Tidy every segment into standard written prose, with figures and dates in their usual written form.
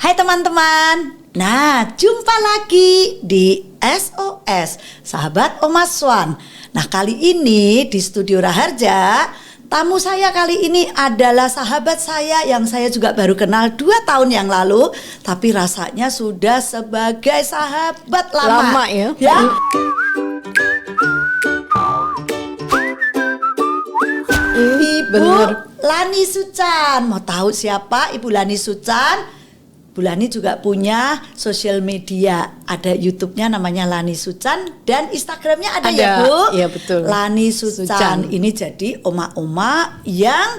Hai teman-teman. Nah, jumpa lagi di SOS Sahabat Oma Swan. Nah, kali ini di Studio Raharja, tamu saya kali ini adalah sahabat saya yang saya juga baru kenal 2 tahun yang lalu, tapi rasanya sudah sebagai sahabat lama. Lama ya. Ibu Bener. Lani Sucan. Mau tahu siapa Ibu Lani Sucan? Bu Lani juga punya sosial media, ada YouTube-nya namanya Lani Sucan dan Instagram-nya ada ya Bu? Iya betul. Lani Sucan. Ini jadi oma-oma yang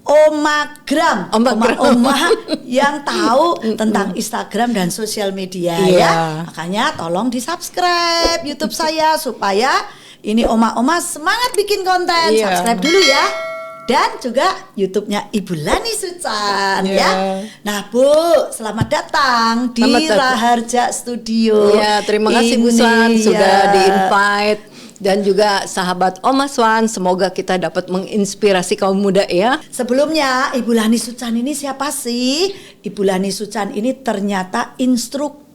omagram, oma-oma yang tahu tentang Instagram dan sosial media ya. Makanya tolong di-subscribe YouTube saya supaya ini oma-oma semangat bikin konten. Subscribe dulu ya. Dan juga YouTube-nya Ibu Lani Sucan ya. Nah Bu, selamat datang di Raharja Studio. Ya, terima kasih Bu Swan sudah di-invite. Dan juga sahabat Oma Swan, semoga kita dapat menginspirasi kaum muda ya. Sebelumnya, Ibu Lani Sucan ini siapa sih? Ibu Lani Sucan ini ternyata instruktur.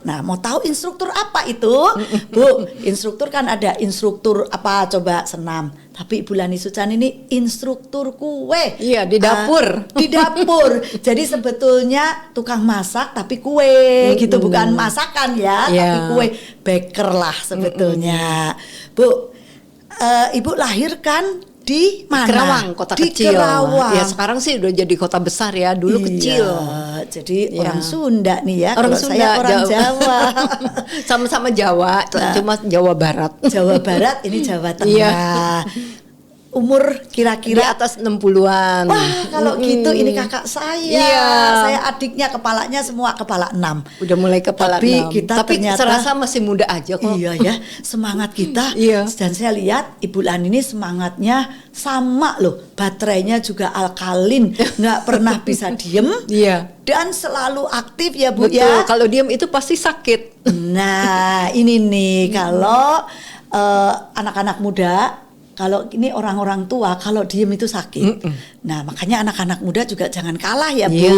Nah, mau tahu instruktur apa itu? Bu, instruktur kan ada instruktur apa coba senam. Tapi Ibu Lani Sucan ini instruktur kue. Iya, di dapur. Di dapur. Jadi sebetulnya tukang masak tapi kue gitu, bukan masakan ya, tapi kue, baker lah sebetulnya. Bu, Ibu lahir kan di mana? Kerawang, kota di kecil. Kerawang. Ya sekarang sih udah jadi kota besar ya, dulu kecil. Jadi orang Sunda nih ya. Orang Kalau Sunda, saya orang Jawa. Sama-sama Jawa, cuma Jawa Barat. Jawa Barat, ini Jawa Tengah. Umur kira-kira di atas 60-an. Wah, kalau gitu ini kakak saya. Saya adiknya, kepalanya semua kepala 6. Udah mulai kepala 6. Tapi ternyata serasa masih muda aja kok. Iya ya, semangat kita. Dan saya lihat Ibu Lani ini semangatnya sama loh. Baterainya juga alkalin, nggak pernah bisa diem. Dan selalu aktif ya Bu. Betul, ya. kalau diem itu pasti sakit. Nah, ini nih kalau anak-anak muda, kalau ini orang-orang tua, kalau diem itu sakit. Nah, makanya anak-anak muda juga jangan kalah ya Bu.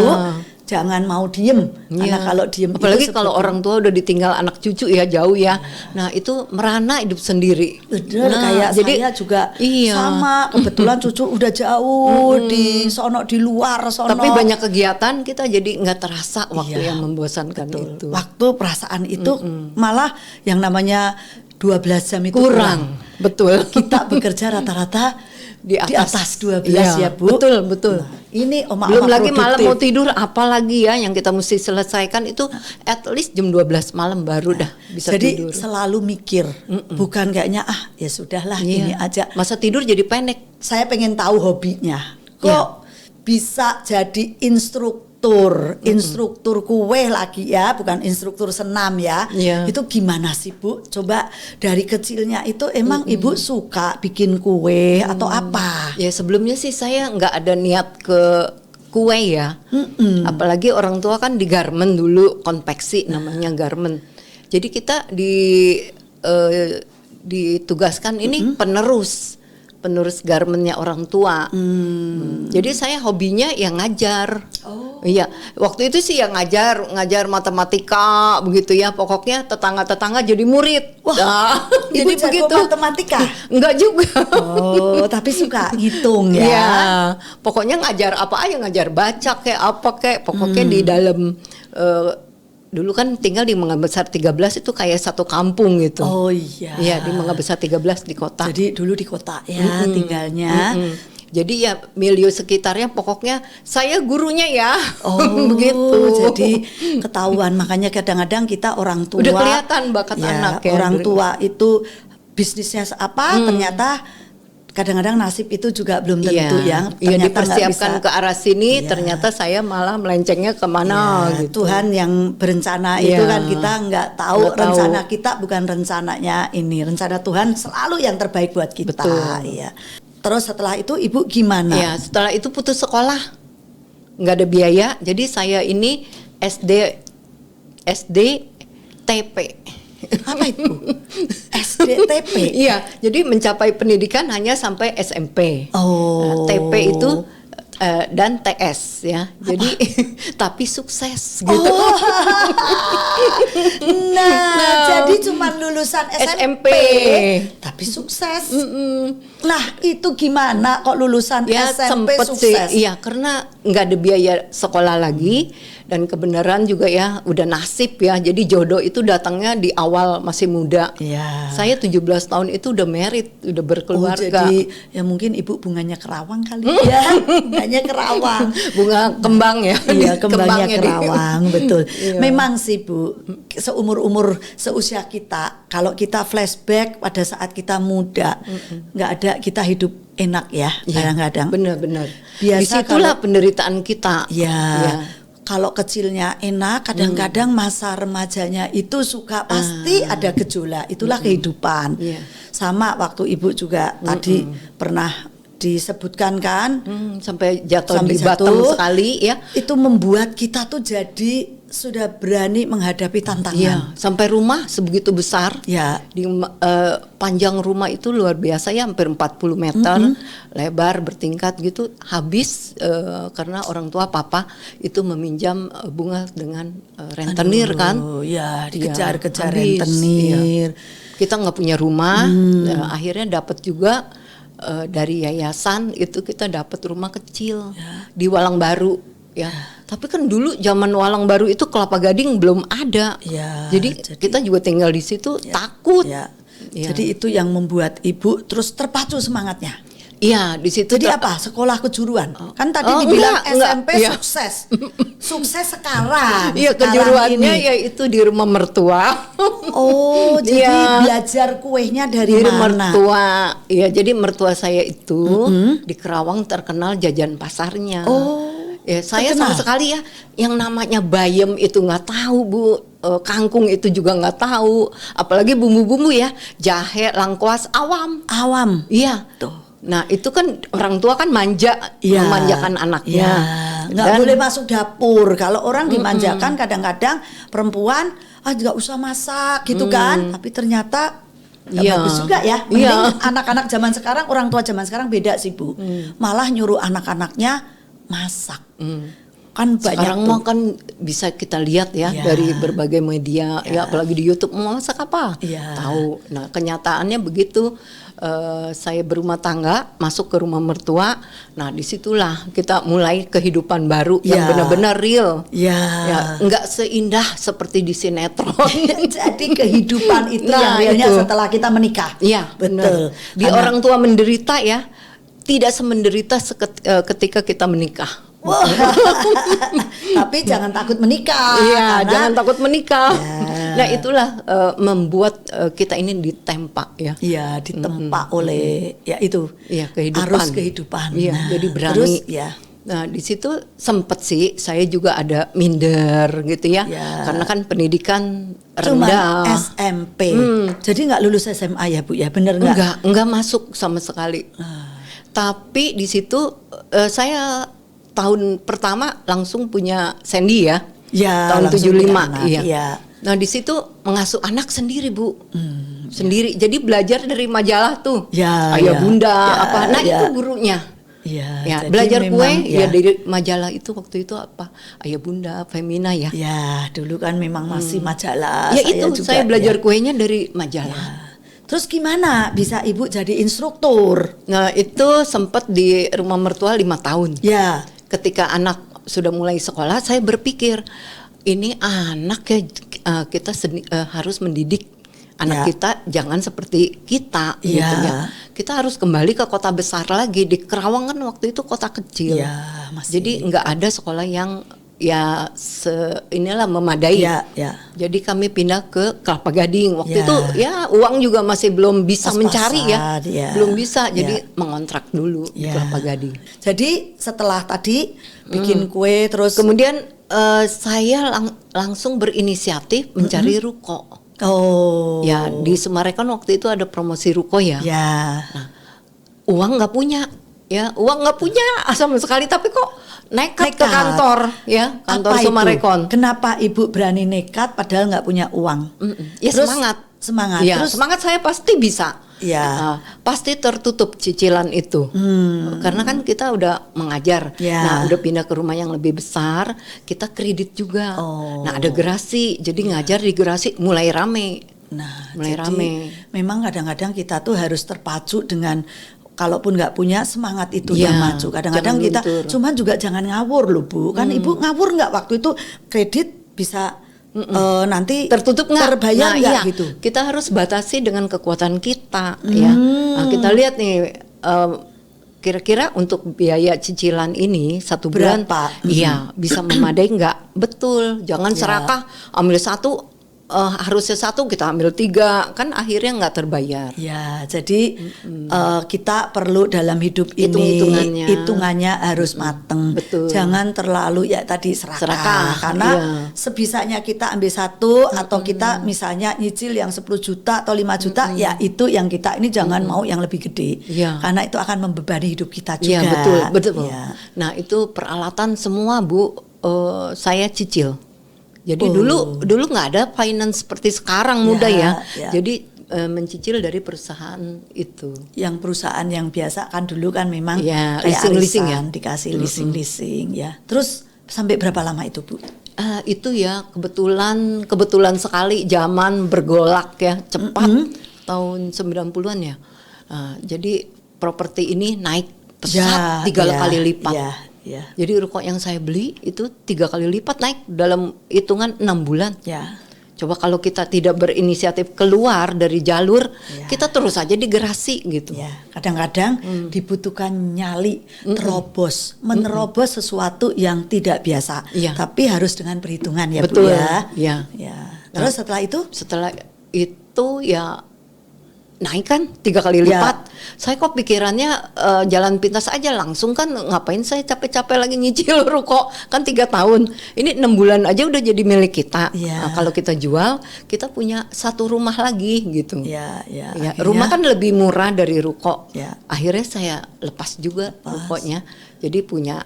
Jangan mau diem. Karena kalau diem apalagi kalau orang tua udah ditinggal anak cucu ya, jauh ya. Nah, itu merana hidup sendiri. Bener, kayak jadi saya juga sama. Kebetulan cucu udah jauh di sono, di luar sono. Tapi banyak kegiatan, kita jadi nggak terasa waktu yang membosankan itu. Waktu perasaan itu malah yang namanya 12 jam itu kurang. Betul. Kita bekerja rata-rata di atas 12 ya Bu. Betul. Nah, ini oma-oma belum lagi produktif. malam mau tidur, apalagi ya yang kita mesti selesaikan itu at least jam 12 malam baru dah bisa jadi tidur. Jadi selalu mikir, bukan kayaknya ya sudahlah ini aja. Masa tidur jadi pendek. Saya pengen tahu hobinya. Kok bisa jadi instruktur kue lagi ya, bukan instruktur senam ya. Itu gimana sih Bu? Coba dari kecilnya itu emang Ibu suka bikin kue atau apa? Ya sebelumnya sih saya nggak ada niat ke kue ya. Apalagi orang tua kan di garment dulu, konveksi namanya garment. Jadi kita ditugaskan ini penerus garmentnya orang tua. Jadi saya hobinya yang ngajar. Iya, waktu itu sih yang ngajar matematika begitu ya. Pokoknya tetangga jadi murid. Wah, jadi begitu matematika? Enggak juga. Oh, tapi suka ngitung ya. Iya, pokoknya ngajar apa aja, ngajar baca kayak apa kayak. Pokoknya di dalam dulu kan tinggal di Mangga Besar 13 itu kayak satu kampung gitu. Oh iya. Iya, di Mangga Besar 13 di kota. Jadi dulu di kota ya tinggalnya. Jadi ya milieu sekitarnya pokoknya saya gurunya ya. Oh begitu. Jadi ketahuan, makanya kadang-kadang kita orang tua udah kelihatan bakat anak ya. Orang tua itu bisnisnya apa, ternyata kadang-kadang nasib itu juga belum tentu ya. Iya, dipersiapkan ke arah sini, ternyata saya malah melencengnya kemana gitu. Tuhan yang berencana itu kan kita nggak tahu. Rencana kita bukan rencananya ini. Rencana Tuhan selalu yang terbaik buat kita. Betul. Iya. Terus setelah itu Ibu gimana? Ya, setelah itu putus sekolah. Nggak ada biaya. Jadi saya ini SD TP. Apa itu? SDTP? Iya, jadi mencapai pendidikan hanya sampai SMP. Oh. Nah, TP itu dan TS ya. Jadi tapi sukses gitu. Oh. Jadi cuma lulusan SMP tapi sukses. Nah, itu gimana kok lulusan Ya SMP sempet sukses? sih, iya karena nggak ada biaya sekolah lagi dan kebenaran juga ya udah nasib ya. Jadi jodoh itu datangnya di awal masih muda. Iya. Saya 17 tahun itu udah married, udah berkeluarga. Jadi ya mungkin ibu bunganya kerawang kali ya, bunganya kerawang. Bunga kembang ya. Iya, kembangnya Kembangnya kerawang, betul. Iya. Memang sih Bu, seumur-umur seusia kita, kalau kita flashback pada saat kita muda, nggak ada kita hidup enak ya, kadang-kadang. Benar-benar. Biasa Disitulah penderitaan kita. Ya. Kalau kecilnya enak, kadang-kadang masa remajanya itu suka pasti ada gejolak. Itulah kehidupan. Iya. Sama waktu ibu juga tadi pernah disebutkan kan, Sampai jatuh sampai di Batam jatuh, sekali ya. itu membuat kita tuh jadi sudah berani menghadapi tantangan. Iya, sampai rumah sebegitu besar. Ya. Di panjang rumah itu luar biasa ya, hampir 40 meter, lebar bertingkat gitu. Habis karena orang tua papa itu meminjam bunga dengan rentenir kan. Ya, dikejar-kejar habis, rentenir. iya. Kita nggak punya rumah, akhirnya dapat juga dari yayasan itu kita dapat rumah kecil di Walang Baru. Ya, tapi kan dulu zaman Walang Baru itu Kelapa Gading belum ada. Ya, jadi kita juga tinggal di situ takut. Ya. Ya. Jadi itu yang membuat ibu terus terpacu semangatnya. Iya, di situ. Jadi apa? Sekolah kejuruan. Kan tadi Oh, dibilang enggak, SMP iya. sukses. Sukses sekarang. Iya, sekarang kejuruannya ini. ya itu di rumah mertua. Oh, jadi Iya. belajar kuehnya dari Di mana? mertua. Iya, jadi mertua saya itu di Kerawang terkenal jajan pasarnya. Oh. Ya, saya terkenal. sama sekali ya yang namanya bayam itu nggak tahu Bu, kangkung itu juga nggak tahu, apalagi bumbu-bumbu ya, jahe, lengkuas, awam. Awam. Iya. Tuh. Nah itu kan orang tua kan manja, Iya. memanjakan anaknya. Iya. Nggak boleh masuk dapur. Kalau orang dimanjakan kadang-kadang perempuan nggak usah masak gitu kan. Tapi ternyata nggak Iya. bagus juga ya. Iya. Mending anak-anak zaman sekarang, orang tua zaman sekarang beda sih Bu. Malah nyuruh anak-anaknya masak. Kan banyak Sekarang tuh. mah kan bisa kita lihat ya Iya. dari berbagai media, ya apalagi di YouTube mau masak apa, Iya. tahu. Nah kenyataannya begitu. Saya berumah tangga, masuk ke rumah mertua. Nah disitulah kita mulai kehidupan baru yang Iya. benar-benar real. Ya. Ya, nggak seindah seperti di sinetron. Jadi kehidupan itu Nah, yang realnya itu. setelah kita menikah. Iya, betul. benar. Di Karena- orang tua menderita ya, tidak semenderita ketika kita menikah. Wah. Tapi jangan takut menikah. Iya, karena- jangan takut menikah. Ya. Nah, itulah membuat kita ini ditempa ya. Iya, ditempa oleh ya itu. Iya, kehidupan. Arus kehidupan. Iya, Nah, jadi berani. Terus ya. Nah, di situ sempet sih saya juga ada minder gitu ya. Ya. Karena kan pendidikan Cuma rendah. SMP. Jadi nggak lulus SMA ya Bu ya, bener nggak? Enggak masuk sama sekali. Tapi di situ saya tahun pertama langsung punya Sandy ya. Ya, Tahun langsung 75. punya anak, Iya. iya. Nah, di situ mengasuh anak sendiri, Bu. Sendiri. Jadi belajar dari majalah tuh. Ya, Ayah ya. Bunda Ya, apa. Nah, ya. itu gurunya. Iya. Ya, jadi belajar memang, kue ya dari majalah itu waktu itu apa? Ayah Bunda, Femina ya. Ya, dulu kan memang masih majalah. Ya Saya itu juga, saya belajar ya. kuenya dari majalah. Terus gimana bisa Ibu jadi instruktur? Nah, itu sempat di rumah mertua 5 tahun. Ya. Ketika anak sudah mulai sekolah, saya berpikir ini anak ya kita harus mendidik anak Ya. kita jangan seperti kita Ya. gitu ya. Kita harus kembali ke kota besar lagi. Di Kerawang kan waktu itu kota kecil. Ya, masih. Jadi nggak ada sekolah yang ya inilah memadai. Ya, ya. Jadi kami pindah ke Kelapa Gading. Waktu Ya. itu ya uang juga masih belum bisa Pas-pasan, mencari ya. ya. Belum bisa. Jadi Ya. mengontrak dulu di Ya. Kelapa Gading. Jadi setelah tadi bikin kue terus Kemudian saya langsung berinisiatif mencari ruko. oh. Ya di Semarekon waktu itu ada promosi ruko ya. Ya. Uang nggak punya, ya uang nggak punya sama sekali. Tapi kok nekat ke Nekat. kantor, ya kantor Apa itu? Semarekon. Kenapa Ibu berani nekat padahal nggak punya uang? Ya Terus semangat. Semangat. Ya Terus semangat saya pasti bisa. pasti tertutup cicilan itu. Karena kan kita udah mengajar. Nah, udah pindah ke rumah yang lebih besar, kita kredit juga. Nah, ada gerasi, jadi ngajar di gerasi mulai rame. Nah, mulai rame. Memang kadang-kadang kita tuh harus terpacu dengan kalaupun nggak punya semangat itu yang maju. Kadang-kadang kita cuman juga jangan ngawur loh Bu. Kan Ibu ngawur nggak waktu itu kredit bisa nanti tertutup nggak, terbayar nggak gitu. Kita harus batasi dengan kekuatan kita ya. Nah, kita lihat nih kira-kira untuk biaya cicilan ini 1 bulan iya bisa memadai nggak? Betul, jangan serakah ambil 1 harusnya 1 kita ambil 3, kan akhirnya nggak terbayar. Ya, jadi kita perlu dalam hidup ini hitungannya harus mateng. Betul. Jangan terlalu ya tadi serakah. Karena sebisanya kita ambil 1 atau kita misalnya nyicil yang 10 juta atau 5 juta, ya itu yang kita ini jangan mau yang lebih gede. Karena itu akan membebani hidup kita juga. Iya, betul. Ya. Nah, itu peralatan semua Bu, saya cicil. Jadi dulu nggak ada finance seperti sekarang mudah ya. Jadi mencicil dari perusahaan itu. Yang perusahaan yang biasa kan dulu kan memang kayak leasing ya, dikasih leasing ya. Terus sampai berapa lama itu Bu? Itu ya kebetulan sekali zaman bergolak ya cepat tahun 90-an ya. Jadi properti ini naik pesat 3 kali lipat. Jadi ruko yang saya beli itu 3 kali lipat naik dalam hitungan 6 bulan. Coba kalau kita tidak berinisiatif keluar dari jalur, kita terus aja digerasi gitu. Kadang-kadang dibutuhkan nyali, terobos, menerobos sesuatu yang tidak biasa. Tapi harus dengan perhitungan ya betul. Bu ya. Terus setelah itu ya naik kan 3 kali lipat. Saya kok pikirannya jalan pintas aja langsung kan, ngapain saya capek-capek lagi nyicil ruko kan 3 tahun. Ini 6 bulan aja udah jadi milik kita. Nah, kalau kita jual, kita punya 1 rumah lagi gitu. Rumah kan lebih murah dari ruko. Akhirnya saya lepas juga rukonya. Jadi punya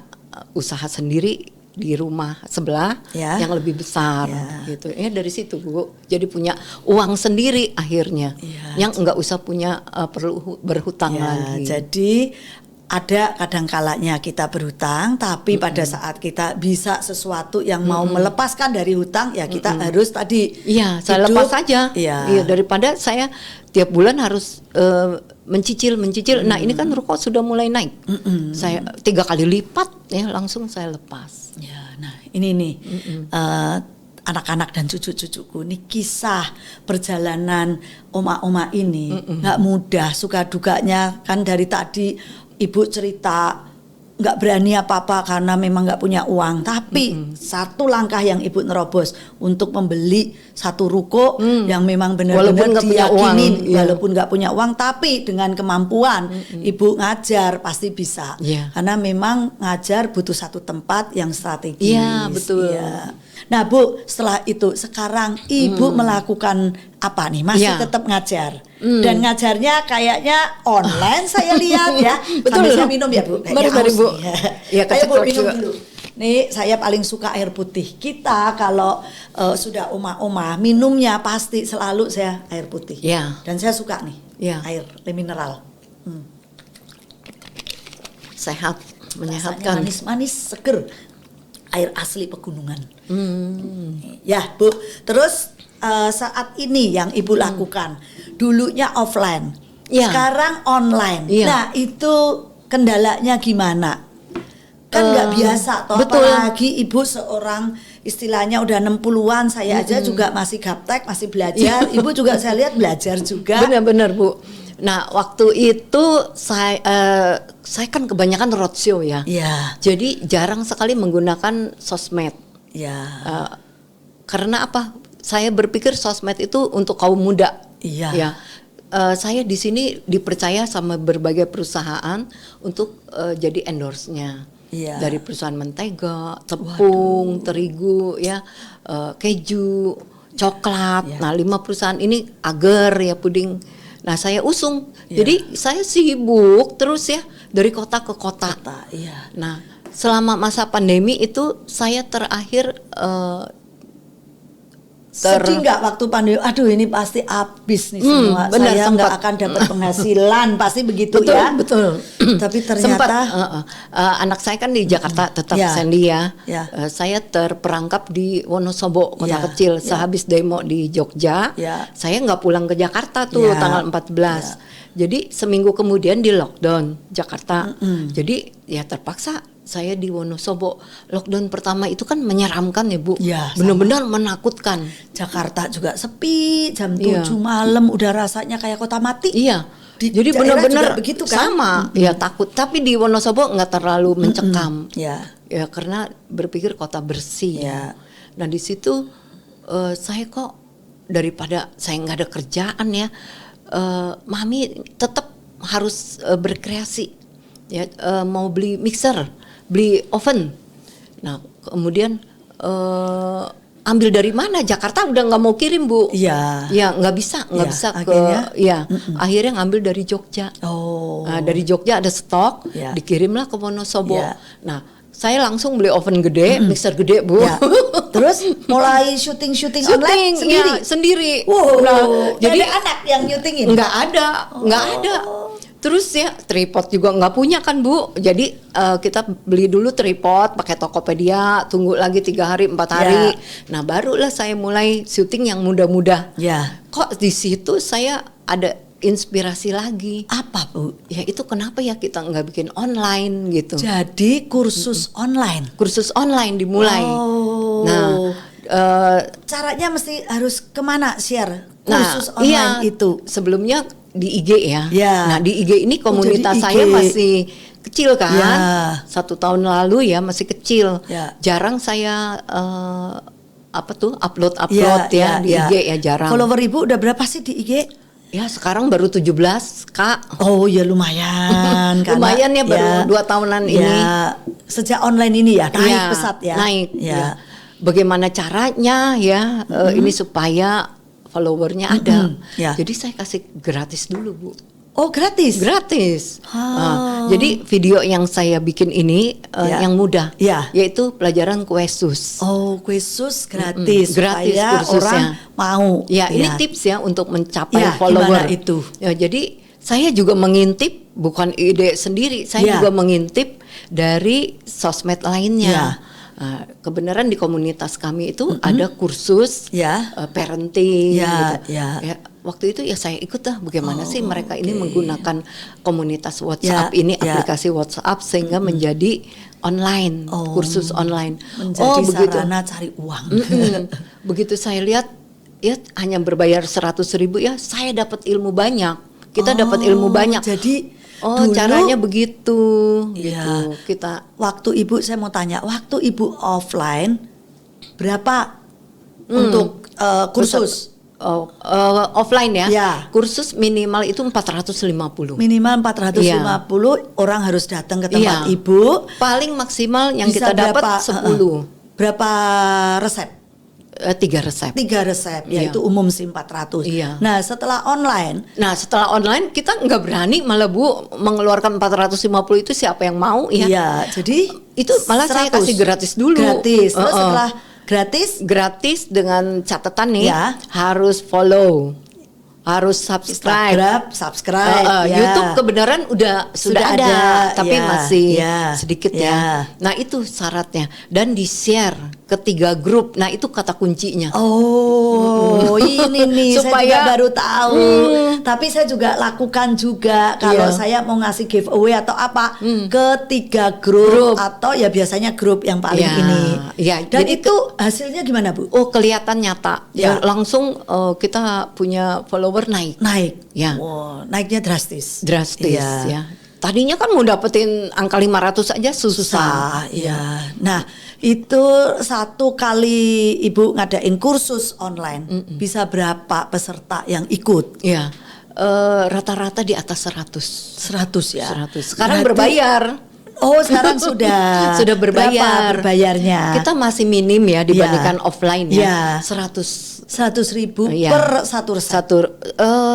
usaha sendiri di rumah sebelah yang lebih besar gitu. Dari situ Bu, jadi punya uang sendiri akhirnya, yang nggak usah punya perlu berhutang lagi. Jadi ada kadang kalanya kita berhutang, tapi pada saat kita bisa sesuatu yang mau melepaskan dari hutang, ya kita harus tadi saya lepas saja. Daripada saya tiap bulan harus mencicil. Nah, ini kan ruko sudah mulai naik. Saya 3 kali lipat ya langsung saya lepas. Nah ini nih anak-anak dan cucu-cucuku nih, kisah perjalanan oma-oma ini nggak mudah, suka dukanya kan. Dari tadi Ibu cerita nggak berani apa-apa karena memang nggak punya uang, tapi 1 langkah yang Ibu nerobos untuk membeli 1 ruko yang memang benar-benar diyakini walaupun nggak punya uang, tapi dengan kemampuan Ibu ngajar pasti bisa. Karena memang ngajar butuh 1 tempat yang strategis. Betul. Nah Bu, setelah itu sekarang Ibu melakukan apa nih? Masih tetap ngajar. Dan ngajarnya kayaknya online saya lihat ya. Betul. Sambil saya minum ya Bu. Mari Bu. Ayo Bu, minum dulu. Nih saya paling suka air putih. Kita kalau sudah oma-oma minumnya pasti selalu saya air putih. Dan saya suka nih air mineral. Sehat, menyehatkan. Manis-manis, seger. Air asli pegunungan. Ya Bu, terus saat ini yang Ibu lakukan, dulunya offline, sekarang online. Nah itu kendalanya gimana? Kan nggak biasa toh, apalagi Ibu seorang istilahnya udah 60-an, saya aja juga masih gaptek, masih belajar. Ibu juga saya lihat belajar juga. Benar-benar Bu. Nah waktu itu saya kan kebanyakan roadshow ya. Jadi jarang sekali menggunakan sosmed. Karena apa? Saya berpikir sosmed itu untuk kaum muda. Saya di sini dipercaya sama berbagai perusahaan untuk jadi endorse-nya. Dari perusahaan mentega, tepung, terigu, keju, coklat. Nah 5 perusahaan ini agar ya puding. Nah saya usung, jadi saya sibuk terus ya dari kota ke kota. Nah selama masa pandemi itu saya terakhir Sedih nggak waktu pandemi? Aduh ini pasti habis nih semua. Benar, saya nggak akan dapat penghasilan, pasti begitu betul, ya. Betul. Tapi ternyata anak saya kan di Jakarta tetap Ya. Sandy ya. Ya. Saya terperangkap di Wonosobo, kota Ya. kecil. Ya. Sehabis demo di Jogja, Ya. saya nggak pulang ke Jakarta tuh Ya. tanggal 14. Jadi seminggu kemudian di lockdown Jakarta. Jadi ya terpaksa saya di Wonosobo. Lockdown pertama itu kan menyeramkan ya Bu. Ya, benar-benar menakutkan. Jakarta juga sepi, jam Iya. 7 malam udah rasanya kayak kota mati. Iya. Di Jadi daerah benar-benar juga begitu kan? sama. Ya takut. Tapi di Wonosobo nggak terlalu mencekam. Ya. Ya karena berpikir kota bersih. Ya. Nah di situ saya kok daripada saya nggak ada kerjaan ya, mami tetap harus berkreasi. Ya mau beli mixer, beli oven. Nah kemudian ambil dari mana? Jakarta udah nggak mau kirim Bu. Iya. Ya nggak bisa Ya, ke. akhirnya? Ya akhirnya ngambil dari Jogja. Oh. Nah, dari Jogja ada stok, Ya. dikirimlah ke Wonosobo. Ya. Nah, saya langsung beli oven gede, mixer gede Bu. Ya. Terus mulai syuting online sendiri. ya, sendiri. Wow. Nah, Jadi jadi anak yang nyutingin. nggak ada. Terus ya tripod juga nggak punya kan Bu. Jadi kita beli dulu tripod pakai Tokopedia, tunggu lagi 3 hari 4 hari. Nah barulah saya mulai syuting yang mudah-mudah. Ya. Kok di situ saya ada inspirasi lagi. Apa Bu? Ya itu kenapa ya kita nggak bikin online gitu. Jadi kursus online. Kursus online dimulai. Oh. Nah, Caranya mesti harus kemana share nah, kursus online itu? sebelumnya di IG ya. Ya. Nah di IG ini komunitas jadi IG. saya masih kecil kan. Ya. 1 tahun lalu ya masih kecil. Ya. Jarang saya upload Ya, di IG ya jarang. Follower Ibu udah berapa sih di IG? Ya sekarang baru 17 Kak. Oh ya lumayan. karena- Lumayan ya baru 2 tahunan ya, ini. Sejak online ini ya naik Iya, pesat ya. Naik. Ya. Ya. Bagaimana caranya ya ini supaya followernya ada. ya. Jadi saya kasih gratis dulu Bu. Oh gratis. Gratis. Ah. Jadi video yang saya bikin ini Ya. yang mudah, Ya. yaitu pelajaran Kuesus. Oh kursus gratis. Gratis supaya kursusnya. orang mau. Ya, ini tips ya untuk mencapai Ya, follower. gimana itu? Ya, jadi saya juga mengintip, bukan ide sendiri, saya Ya. juga mengintip dari sosmed lainnya. Ya. Kebenaran di komunitas kami itu ada kursus Ya. parenting. Ya, gitu. ya. Waktu itu ya saya ikut bagaimana sih mereka ini menggunakan komunitas WhatsApp Ya, ini, ya. aplikasi WhatsApp sehingga menjadi online, kursus online. Menjadi begitu. sarana cari uang. Begitu saya lihat ya hanya berbayar 100.000 ya saya dapat ilmu banyak. Kita dapat ilmu banyak. Jadi dulu, caranya begitu Iya. gitu. Kita waktu Ibu saya mau tanya, waktu Ibu offline berapa untuk kursus? offline ya. Ya. Kursus minimal itu 450. Minimal 450 orang harus datang ke tempat Iya. Ibu. Paling maksimal yang Bisa kita dapat berapa? 10. Berapa resep? 3 resep. 3 resep, Iya. yaitu umum sih 400. Iya. Nah setelah online, Nah setelah online kita nggak berani malah Bu mengeluarkan 450 itu siapa yang mau ya? iya, jadi Itu malah saya 100. kasih gratis dulu. Gratis. Terus Heeh. setelah gratis dengan catatan nih Ya. harus follow, harus subscribe. subscribe. Ya. YouTube kebenaran sudah ada, tapi ya, masih ya, sedikit ya. ya. Nah itu syaratnya dan di share ke 3 grup. Nah itu kata kuncinya. Oh, ini nih saya Supaya- juga baru tahu. Tapi saya juga lakukan juga kalau Iya. saya mau ngasih giveaway atau apa ke 3 grup atau ya biasanya grup yang paling Ya, ini. ya, Dan jadi itu hasilnya gimana Bu? Oh kelihatan nyata. Ya. Ya langsung kita punya follower naik. Naik. Ya. Wow, naiknya drastis. Drastis Iya. ya. Tadinya kan mau dapetin angka 500 aja susah. Ya. Nah, itu satu kali Ibu ngadain kursus online, bisa berapa peserta yang ikut? Ya. Rata-rata di atas 100. 100 ya. 100. Sekarang Berarti- berbayar. Oh, sekarang sudah. Sudah berbayar. Berapa berbayarnya? Kita masih minim ya dibandingkan offline Iya. ya. 100 100.000 Iya. per satu resep.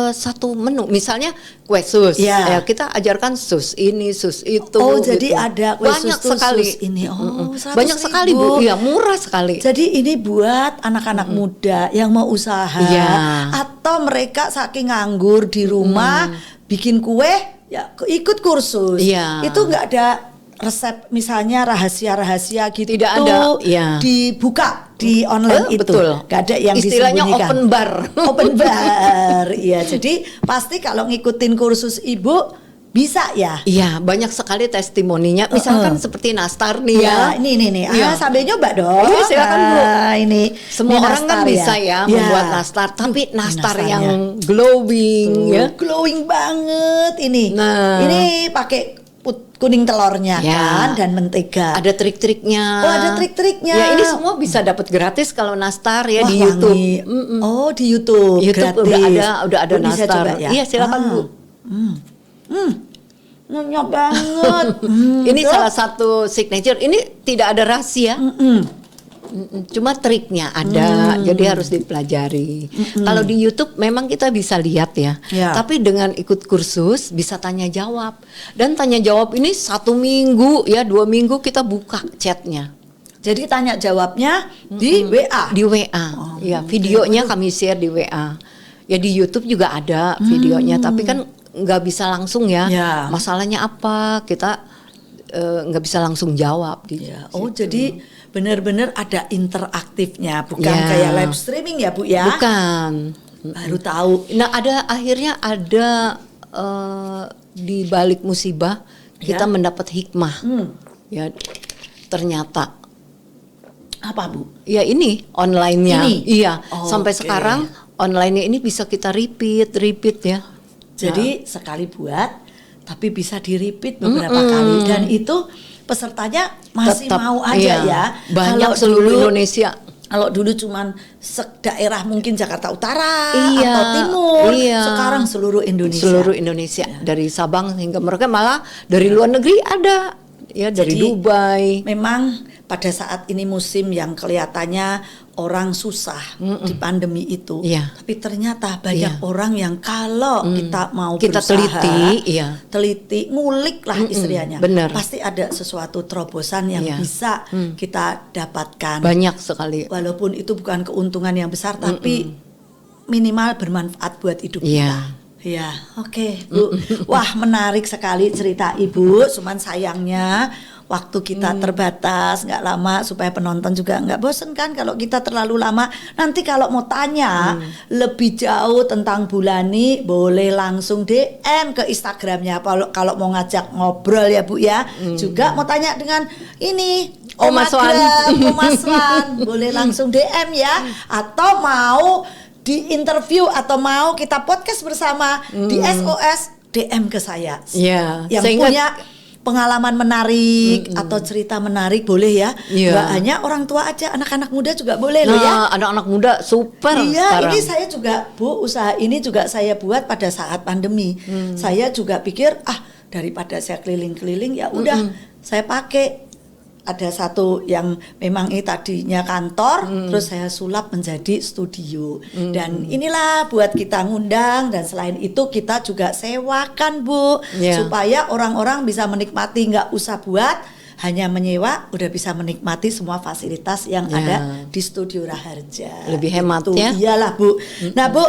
Satu menu, misalnya kue sus, Iya. ya kita ajarkan sus ini, sus itu. Oh, jadi gitu. ada kue banyak sus tuh, sekali. sus ini. Oh, 100.000. Banyak sekali Bu, ya murah sekali. Jadi ini buat anak-anak muda yang mau usaha Iya. atau mereka saking nganggur di rumah bikin kue ya ikut kursus. Iya. Itu nggak ada resep misalnya rahasia-rahasia gitu. Tidak ada, iya. Dibuka di online itu. Betul. Gak ada yang istilahnya disembunyikan. open bar. Open bar. Iya, jadi pasti kalau ngikutin kursus Ibu bisa ya. Iya, banyak sekali testimoninya. Misalkan seperti nastar nih ya. Ya, ini. Iya. Sambil nyoba dong. Iya, silakan Bu. Ini Semua ini orang kan nastar bisa ya membuat nastar, tapi nastar yang glowing ya. glowing banget ini. Nah. Ini pakai kuning telurnya Ya. kan dan mentega. Ada trik-triknya. Oh, ada trik-triknya. Ya, ini semua bisa dapat gratis kalau nastar ya. Wah, di YouTube. wangi. Oh, di YouTube. YouTube gratis. udah ada Bu, bisa nastar. coba ya? Iya, silakan Bu. Nyenyak banget. Ini Tuh. salah satu signature. Ini tidak ada rahasia. Cuma triknya ada, jadi harus dipelajari. Kalau di YouTube memang kita bisa lihat ya, Ya. tapi dengan ikut kursus bisa tanya jawab. Dan tanya jawab ini 1 minggu ya, 2 minggu kita buka chatnya. Jadi tanya jawabnya di WA. Di WA, ya videonya kami share di WA. Ya di YouTube juga ada videonya, tapi kan nggak bisa langsung ya. Ya. Masalahnya apa? Kita nggak bisa langsung jawab. Ya. Oh, jadi benar-benar ada interaktifnya, bukan Ya. kayak live streaming ya Bu ya? Bukan. Baru tahu. Nah, akhirnya ada di balik musibah kita Ya. mendapat hikmah. Ya, ternyata Apa Bu? ya ini online-nya. Ini? Iya, Oh, sampai oke. sekarang online-nya ini bisa kita repeat ya. Jadi sekali buat, tapi bisa di-repeat beberapa kali dan itu pesertanya masih Tetap, mau aja iya. ya. Banyak Kalau seluruh dulu- Indonesia. Kalau dulu cuman daerah mungkin Jakarta Utara Iya, atau Timur, iya. sekarang seluruh Indonesia. Seluruh Indonesia dari Sabang hingga mereka malah dari luar negeri ada ya, dari Jadi, Dubai. Memang pada saat ini musim yang kelihatannya orang susah di pandemi itu, Iya. tapi ternyata banyak Iya. orang yang kalau kita mau Kita berusaha, teliti, iya. teliti, ngulik lah istilahnya, benar. pasti ada sesuatu terobosan yang Iya. bisa kita dapatkan. Banyak sekali. Walaupun itu bukan keuntungan yang besar, tapi minimal bermanfaat buat hidup Iya. kita. Ya, oke Bu. Wah, menarik sekali cerita Ibu. Cuman sayangnya waktu kita terbatas, nggak lama supaya penonton juga nggak bosen kan kalau kita terlalu lama. Nanti kalau mau tanya lebih jauh tentang Bulani, boleh langsung DM ke Instagramnya. Kalau mau ngajak ngobrol ya Bu ya. Juga mau tanya dengan ini Mas Wan. Om Mas Wan, boleh langsung DM ya. Atau mau di interview atau mau kita podcast bersama di SOS, DM ke saya. Iya, Yang saya ingat- punya pengalaman menarik atau cerita menarik boleh ya. Iya. Nggak hanya orang tua aja, anak-anak muda juga boleh loh ya. Nah, anak-anak muda super Iya, sekarang. ini saya juga Bu, usaha ini juga saya buat pada saat pandemi. Saya juga pikir daripada saya keliling-keliling ya udah saya pakai. Ada satu yang memang ini tadinya kantor, terus saya sulap menjadi studio. Dan inilah buat kita ngundang, dan selain itu kita juga sewakan Bu, Iya. supaya orang-orang bisa menikmati, nggak usah buat, hanya menyewa, udah bisa menikmati semua fasilitas yang Ya. ada di Studio Raharja. Lebih hemat Gitu. ya. Iyalah Bu. Nah Bu,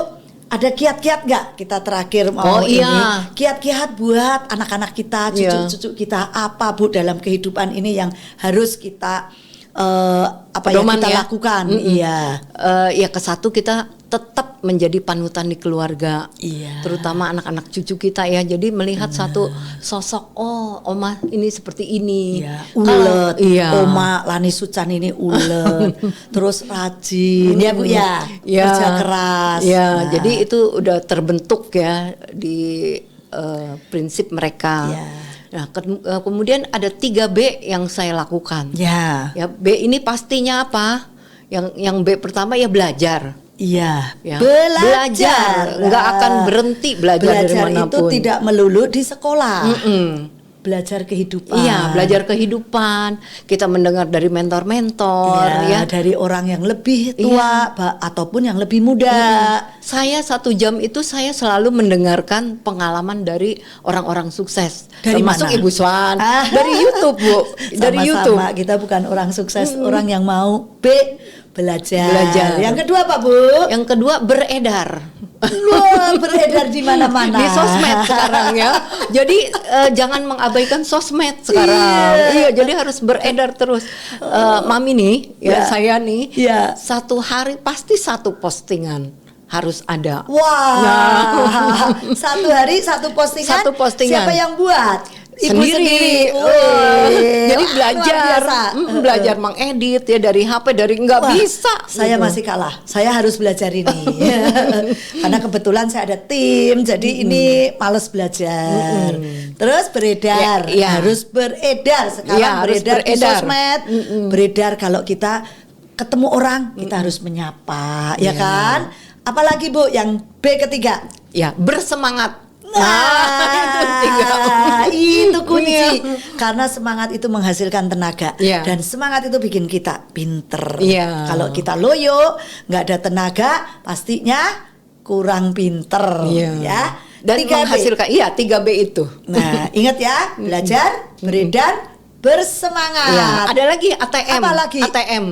ada kiat-kiat nggak kita terakhir mau Oh, iya. ini? Kiat-kiat buat anak-anak kita, Iya. cucu-cucu kita apa Bu dalam kehidupan ini yang harus kita Pedoman kita ya. lakukan? Iya. Ya ke satu kita tetap menjadi panutan di keluarga, Iya. terutama anak-anak cucu kita ya. Jadi melihat satu sosok, oh oma ini seperti ini. Iya, ulet. Iya. Oma Lani Sucan ini ulet. Terus rajin ya Bu ya. Ya. Kerja keras. Ya, Nah, jadi itu udah terbentuk ya di prinsip mereka. Ya. Nah, kemudian ada 3B yang saya lakukan. Ya. Ya, B ini pastinya apa? Yang B pertama ya belajar. Iya, Ya. belajar. Nggak akan berhenti belajar dari Belajar itu manapun. tidak melulu di sekolah. belajar kehidupan. Iya, belajar kehidupan. Kita mendengar dari mentor-mentor, ya, dari orang yang lebih tua ataupun yang lebih muda. Saya 1 jam itu saya selalu mendengarkan pengalaman dari orang-orang sukses. Dari termasuk mana? Ibu Swan. Dari YouTube, Bu. Dari YouTube. Sama-sama, kita bukan orang sukses, orang yang mau belajar. Yang kedua apa, Bu? Yang kedua beredar. Wah, beredar di mana-mana. Di sosmed sekarang ya. Jadi jangan mengabaikan sosmed sekarang. Iya, jadi harus beredar terus. Mami nih, saya nih, satu hari pasti 1 postingan harus ada. Wah, satu hari 1 postingan. 1 postingan. Siapa yang buat? Ibu sendiri. Jadi belajar mengedit ya dari HP, dari nggak bisa. Saya masih kalah. Saya harus belajar ini. Karena kebetulan saya ada tim, jadi ini males belajar. Terus beredar, harus beredar sekarang, beredar di sosmed. Beredar kalau kita ketemu orang, kita harus menyapa, ya kan? Apalagi Bu, yang B ketiga? Ya, bersemangat. Itu kunci. Karena semangat itu menghasilkan tenaga, dan semangat itu bikin kita pinter. Kalau kita loyo, nggak ada tenaga, pastinya kurang pinter. Ya. Dan 3B. Menghasilkan 3B itu. Nah, ingat ya, belajar, beredar, bersemangat. Ada lagi ATM. Apa lagi? ATM.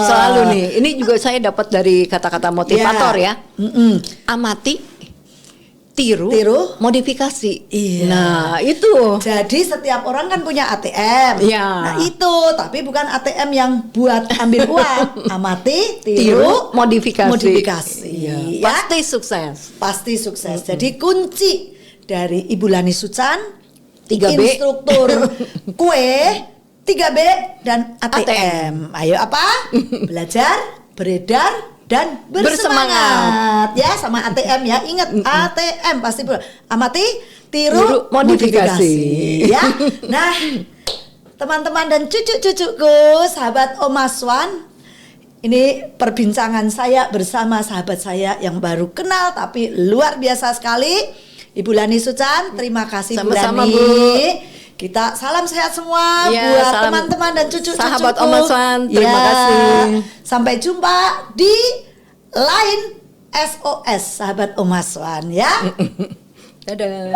Selalu nih. Ini juga saya dapat dari kata-kata motivator ya. Amati, tiru, modifikasi. Nah, itu. Jadi setiap orang kan punya ATM. Nah, itu, tapi bukan ATM yang buat ambil uang. Amati, tiru, modifikasi. Pasti sukses. Pasti sukses. Jadi kunci dari Ibu Lani Suchan, 3B. Instruktur kue, 3B dan ATM. Ayo apa? Belajar, beredar, dan bersemangat. Ya, sama ATM ya. Ingat ATM pasti amati, tiru, modifikasi. Ya. Nah, teman-teman dan cucu-cucuku, sahabat Oma Swan, ini perbincangan saya bersama sahabat saya yang baru kenal tapi luar biasa sekali, Ibu Lani Suchan. Terima kasih sama-sama, Bu Lani. Bu. Kita salam sehat semua buat teman-teman dan cucu-cucuku. Sahabat Oma Swan, terima kasih. Sampai jumpa di lain SOS sahabat Oma Swan ya. Dadah.